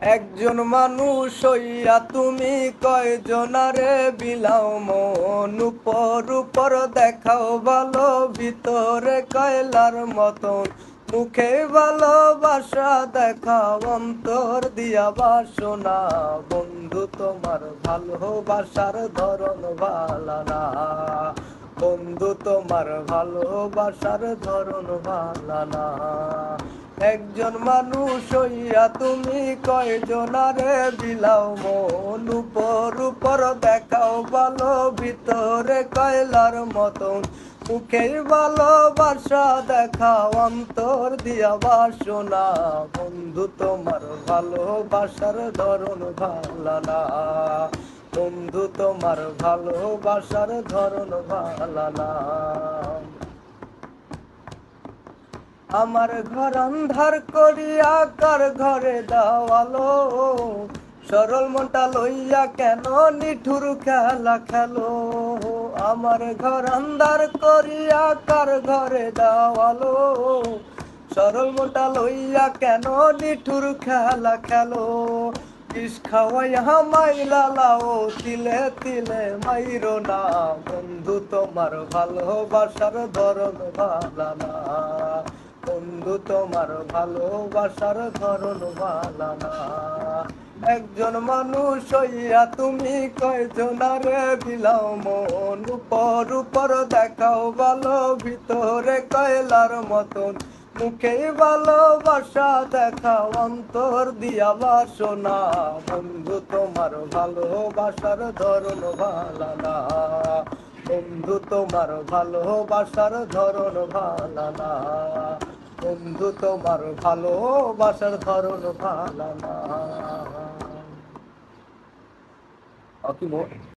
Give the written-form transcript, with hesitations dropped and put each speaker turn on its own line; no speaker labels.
একজন মানুষ হইয়া তুমি কয়জনারে বিলাও মন, উপর উপর দেখাও ভালো, ভিতরে কয়লার মতন। মুখে ভালোবাসা দেখাও, অন্তর দিয়া বাসনা। বন্ধু তোমার ভালোবাসার ধরন ভালা না, বন্ধু তোমার ভালোবাসার ধরন ভালা না। একজন মানুষ হইয়া তুমি কয়জনারে বিলাও মন, উপর উপর দেখাও ভালো, ভিতরে কয়লার মতন। মুখে ভালোবাসা দেখাও, অন্তর দিয়া বাসনা। বন্ধু তোমার ভালোবাসার ধরন ভালা না, বন্ধু তোমার ভালোবাসার ধরন ভালা না। আমার ঘর অন্ধার করিয়া কার ঘরে দাওয়ালো, সরল মনটা লইয়া কেন নিঠুর খেলা খেলো। আমার ঘর অন্ধার করিয়া কার ঘরে দাওয়ালো, সরল মনটা লইয়া কেন নিঠুর খেলা খেলো। বিষ খাওয়াইয়া মাইলা লাও, তিলে তিলে মাইরো না। বন্ধু তোমার ভালোবাসার ধরন ভালা না, বন্ধু তোমার ভালোবাসার ধরন ভালা না। একজন মানুষ হইয়া তুমি কয়জনারে বিলাও মন, উপর উপর দেখাও ভালো, ভিতরে কয়লার মতন। মুখে ভালোবাসা দেখাও, অন্তর দিয়া বাসনা। বন্ধু তোমার ভালোবাসার ধরন ভালা না, বন্ধু তোমার ভালোবাসার ধরন ভালা না, বন্ধু তোমার ভালোবাসার ধরন ভালা না।